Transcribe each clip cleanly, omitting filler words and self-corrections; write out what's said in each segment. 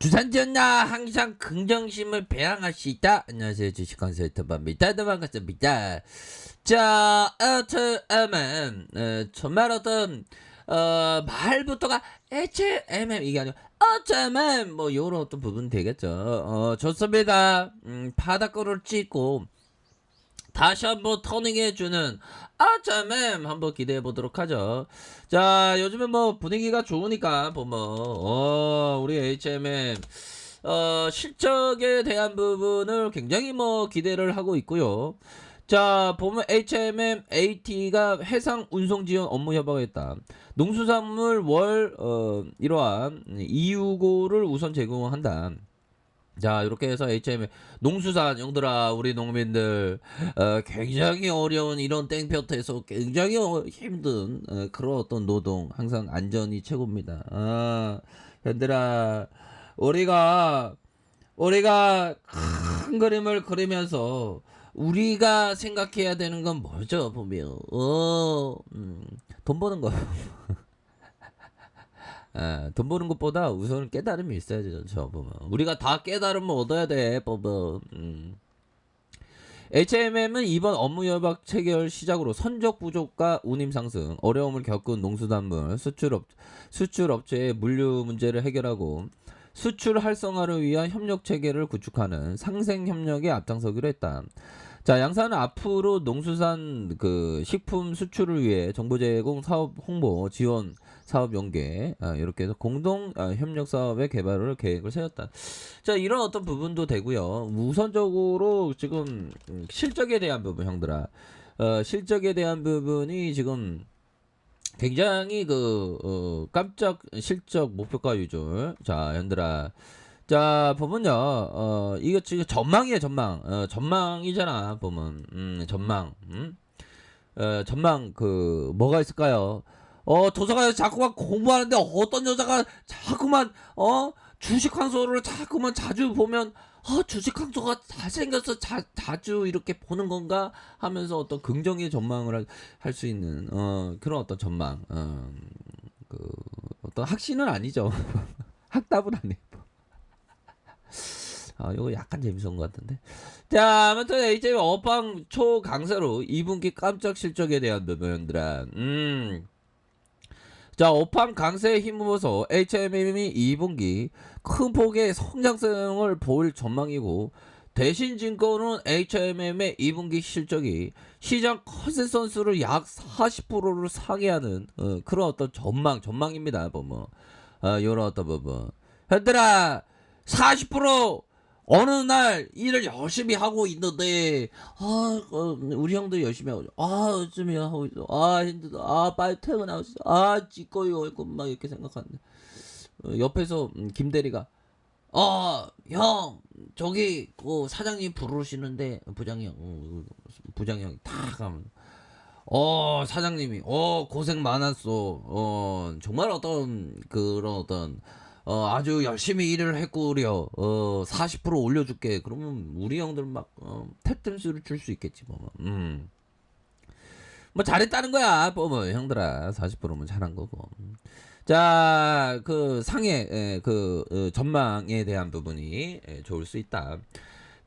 주산전나 항상 긍정심을 배양하시다. 안녕하세요, 주식consultant입니다. 반갑습니다. 자, 정말 말부터가 이게 아니고 뭐 요런 어떤 부분 되겠죠. 좋습니다. 바닥거를 찍고 다시 한번 터닝해주는 한번 기대해 보도록 하죠. 자, 요즘에 뭐 분위기가 좋으니까 보면 우리 HMM 실적에 대한 부분을 굉장히 뭐 기대를 하고 있고요. 자, 보면 HMM AT가 해상 운송 지원 업무 협약했다. 농수산물 월 이러한 이유고를 우선 제공한다. 자, 이렇게 해서 HM 농수산 형들아, 우리 농민들 굉장히 어려운 이런 땡볕에서 굉장히 힘든 그런 어떤 노동, 항상 안전이 최고입니다. 형들아, 우리가 큰 그림을 그리면서 우리가 생각해야 되는 건 뭐죠? 보면 돈 버는 거. 돈 버는 것보다 우선 깨달음이 있어야죠. 저 보면 우리가 다 깨달음을 얻어야 돼. 보면 HMM은 이번 업무 협약 체결 시작으로 선적 부족과 운임 상승, 어려움을 겪은 농수산물 수출업체의 물류 문제를 해결하고 수출 활성화를 위한 협력 체계를 구축하는 상생 협력에 앞장서기로 했다. 자, 양사는 앞으로 농수산 식품 수출을 위해 정보 제공, 사업 홍보, 지원, 사업 연계 이렇게 해서 공동 협력 사업의 개발을 계획을 세웠다. 자, 이런 어떤 부분도 되고요. 우선적으로 지금 실적에 대한 부분, 형들아, 실적에 대한 부분이 지금 굉장히 깜짝 실적 목표가 유줄. 자, 형들아. 자, 보면요, 이거 지금 전망이에요, 전망. 전망이잖아, 보면. 전망. 전망, 뭐가 있을까요? 도서관에서 자꾸만 공부하는데 어떤 여자가 자꾸만, 주식 황소를 자꾸만 자주 보면, 주식 황소가 잘생겨서 자주 이렇게 보는 건가? 하면서 어떤 긍정의 전망을 할 수 있는, 그런 어떤 전망. 어떤 확신은 아니죠. 학답은 아니에요. 이거 약간 재밌었던 것 같은데. 자, 아무튼 HM 업황 초강세로 2분기 깜짝 실적에 대한 부분들아. 자, 업황 강세에 힘입어서 HMM이 2분기 큰 폭의 성장성을 보일 전망이고, 대신증권은 HMM의 2분기 실적이 시장 컨센서스를 약 40%를 상회하는 그런 어떤 전망입니다. 보면 요런 어떤 부분. 현들아, 40% 어느 날 일을 열심히 하고 있는데 우리 형도 열심히 하고 열심히 하고 있어. 힘들다. 빨리 퇴근하고 싶어. 찌꺼기 얼굴 막 이렇게 생각하는데 옆에서 김대리가 형 저기 사장님 부르시는데 부장형이 탁 하면 사장님이 고생 많았어. 정말 어떤 그런 어떤 아주 열심히 일을 했구려. 40% 올려줄게. 그러면 우리 형들 막 탭댄스를 줄 수 있겠지 뭐. 뭐 잘했다는 거야. 뭐 형들아 40%면 잘한 거고. 자, 상해 전망에 대한 부분이 좋을 수 있다.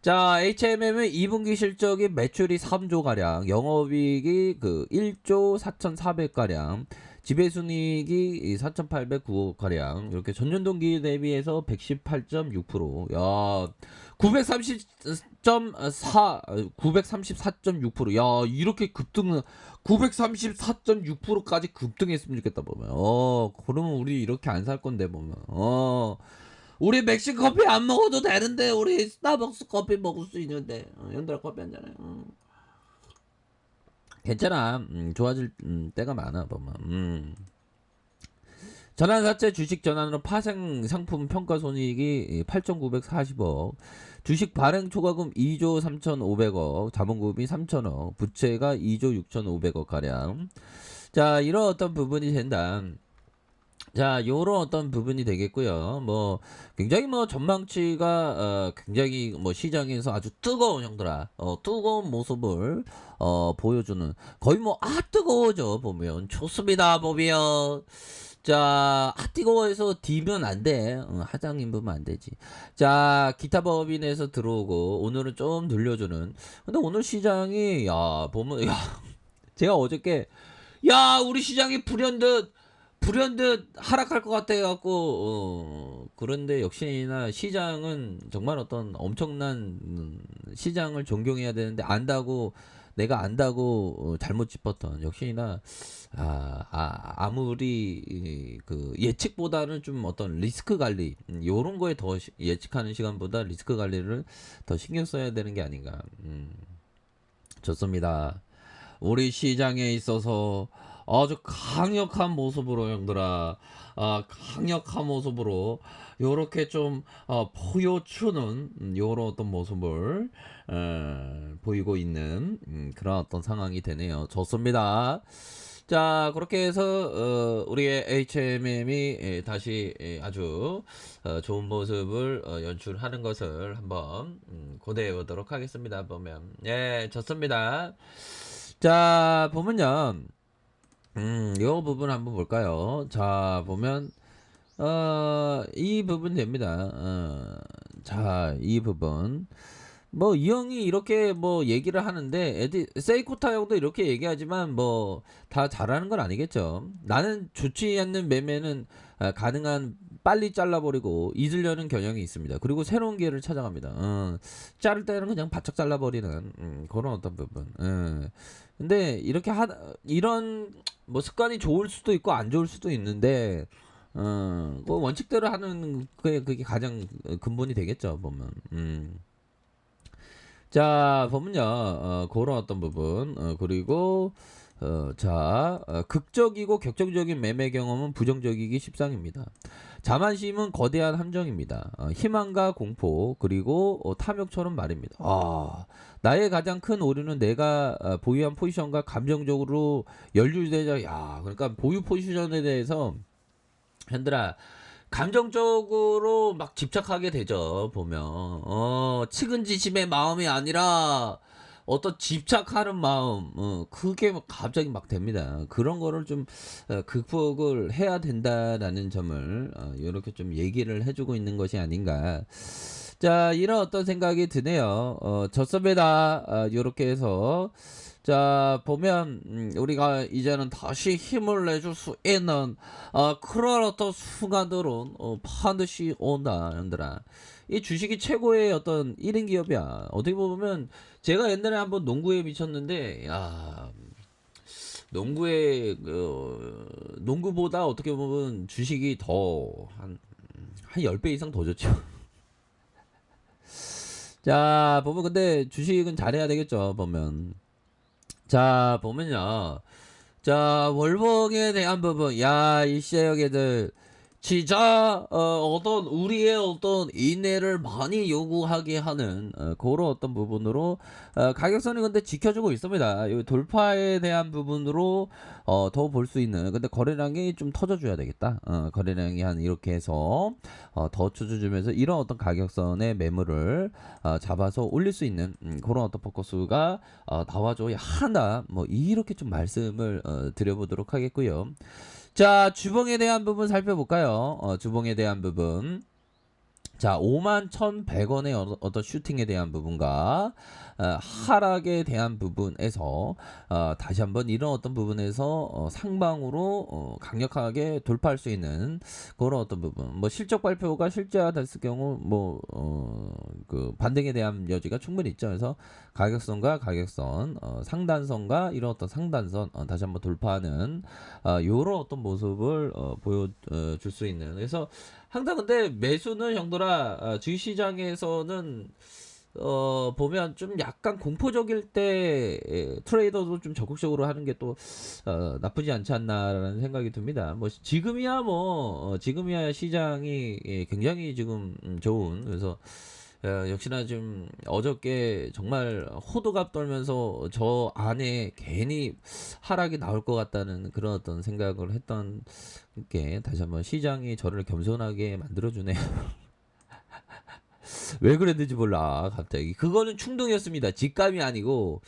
자, HMM은 2분기 실적이 매출이 3조 가량, 영업이익이 1조 4,400 가량, 지배순이익이 4,809억 가량, 이렇게 전년 동기 대비해서 118.6%. 야, 934.6%. 야, 이렇게 934.6%까지 급등했으면 좋겠다 보면. 그러면 우리 이렇게 안 살 건데 보면. 우리 멕시코 커피 안 먹어도 되는데 우리 스타벅스 커피 먹을 수 있는데 연달아 커피 한 잔에 괜찮아. 좋아질 때가 많아 보면. 전환사채 주식 전환으로 파생 상품 평가 손익이 8,940억, 주식 발행 초과금 2조 3,500억, 자본금이 3,000억, 부채가 2조 6,500억 가량. 자, 이런 어떤 부분이 된다. 자, 요런 어떤 부분이 되겠고요. 뭐 굉장히 뭐 전망치가 굉장히 뭐 시장에서 아주 뜨거운 형들아, 뜨거운 모습을 보여주는, 거의 뭐 뜨거워져 보면 좋습니다. 보면 자, 핫뜨거워서 D면 안 돼. 하장님 보면 안 되지. 자, 기타 법인에서 들어오고 오늘은 좀 늘려주는. 근데 오늘 시장이 야 보면 야 제가 어저께 야 우리 시장이 불현듯 하락할 것 같아 갖고 그런데 역시나 시장은 정말 어떤 엄청난 시장을 존경해야 되는데 내가 안다고 잘못 짚었던 역시나 아무리 그 예측보다는 좀 어떤 리스크 관리 요런 거에 더 예측하는 시간보다 리스크 관리를 더 신경 써야 되는 게 아닌가. 좋습니다. 우리 시장에 있어서 아주 강력한 모습으로 형들아 강력한 모습으로 요렇게 좀 보여주는 요런 어떤 모습을 보이고 있는 그런 어떤 상황이 되네요. 좋습니다. 자 그렇게 해서 우리의 HMM이 다시 아주 좋은 모습을 연출하는 것을 한번 고대해 보도록 하겠습니다. 보면 예 좋습니다. 자 보면요 요 부분 한번 볼까요? 자 보면 이 부분 됩니다. 자 이 부분 뭐 이 형이 이렇게 뭐 얘기를 하는데 세이코타 형도 이렇게 얘기하지만 뭐 다 잘하는 건 아니겠죠. 나는 좋지 않는 매매는 가능한 빨리 잘라버리고 잊으려는 경향이 있습니다. 그리고 새로운 기회를 찾아갑니다. 자를 때는 그냥 바짝 잘라버리는 그런 어떤 부분. 근데 이렇게 이런 뭐 습관이 좋을 수도 있고 안 좋을 수도 있는데 뭐 원칙대로 하는 그게 가장 근본이 되겠죠 보면. 자 보면요 그런 어떤 부분 그리고 극적이고 격정적인 매매 경험은 부정적이기 십상입니다. 자만심은 거대한 함정입니다. 희망과 공포 그리고 탐욕처럼 말입니다. 나의 가장 큰 오류는 내가 보유한 포지션과 감정적으로 연루되자. 그러니까 보유 포지션에 대해서 현들아 감정적으로 막 집착하게 되죠 보면 측은지심의 마음이 아니라 어떤 집착하는 마음 그게 갑자기 막 됩니다. 그런 거를 좀 극복을 해야 된다라는 점을 이렇게 좀 얘기를 해주고 있는 것이 아닌가. 자 이런 어떤 생각이 드네요. 좋습니다. 이렇게 해서 자 보면 우리가 이제는 다시 힘을 내줄 수 있는 그런 어떤 순간들은 반드시 온다 형들아. 이 주식이 최고의 어떤 1인 기업이야. 어떻게 보면 제가 옛날에 한번 농구에 미쳤는데 농구보다 어떻게 보면 주식이 더 한 10배 이상 더 좋죠. 자 보면 근데 주식은 잘해야 되겠죠 보면. 자 보면요 자 월봉에 대한 부분 이 시장 애들 진짜 어떤 우리의 어떤 인내를 많이 요구하게 하는 그런 어떤 부분으로 가격선이 근데 지켜주고 있습니다. 이 돌파에 대한 부분으로 더 볼 수 있는 근데 거래량이 좀 터져줘야 되겠다. 거래량이 한 이렇게 해서 더 쳐주면서 이런 어떤 가격선의 매물을 잡아서 올릴 수 있는 그런 어떤 포커스가 나와줘야 한다. 뭐 이렇게 좀 말씀을 드려보도록 하겠고요. 자 주봉에 대한 부분 살펴볼까요? 주봉에 대한 부분 자 51,100원의 어떤 슈팅에 대한 부분과 하락에 대한 부분에서 다시 한번 이런 어떤 부분에서 상방으로 강력하게 돌파할 수 있는 그런 어떤 부분 뭐 실적 발표가 실제화 됐을 경우 뭐 그 반등에 대한 여지가 충분히 있죠. 그래서 가격선과 가격선 상단선과 이런 어떤 상단선 다시 한번 돌파하는 요런 어떤 모습을 보여줄 수 있는 그래서 항상 근데 매수는 형들아 주식시장에서는 보면 좀 약간 공포적일 때 트레이더도 좀 적극적으로 하는 게 또 나쁘지 않지 않나라는 생각이 듭니다. 뭐 지금이야 시장이 굉장히 지금 좋은 그래서 역시나 좀 어저께 정말 호두갑 떨면서 저 안에 괜히 하락이 나올 것 같다는 그런 어떤 생각을 했던 게 다시 한번 시장이 저를 겸손하게 만들어주네요. 왜 그랬는지 몰라 갑자기 그거는 충동이었습니다. 직감이 아니고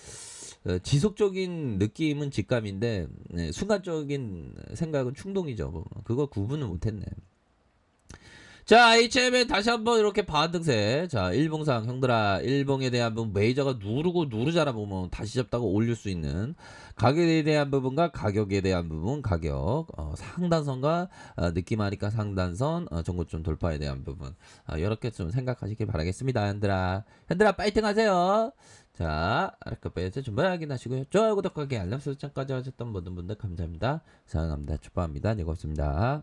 지속적인 느낌은 직감인데 네, 순간적인 생각은 충동이죠. 뭐. 그거 구분을 못했네. 자, HMN 다시 한번 이렇게 반등세. 자, 일봉상 형들아, 일봉에 대한 부분 메이저가 누르고 누르잖아 보면 다시 잡다가 올릴 수 있는 가격에 대한 부분과 가격에 대한 부분, 가격 상단선과 느낌하니까 상단선 전고점 돌파에 대한 부분 이렇게 좀 생각하시길 바라겠습니다, 형들아. 형들아 파이팅 하세요. 자, 아래쪽 빼서 준비 확인하시고요. 좋아요, 구독하기, 알람 설정까지 하셨던 모든 분들 감사합니다. 사랑합니다. 축복합니다. 네, 고맙습니다.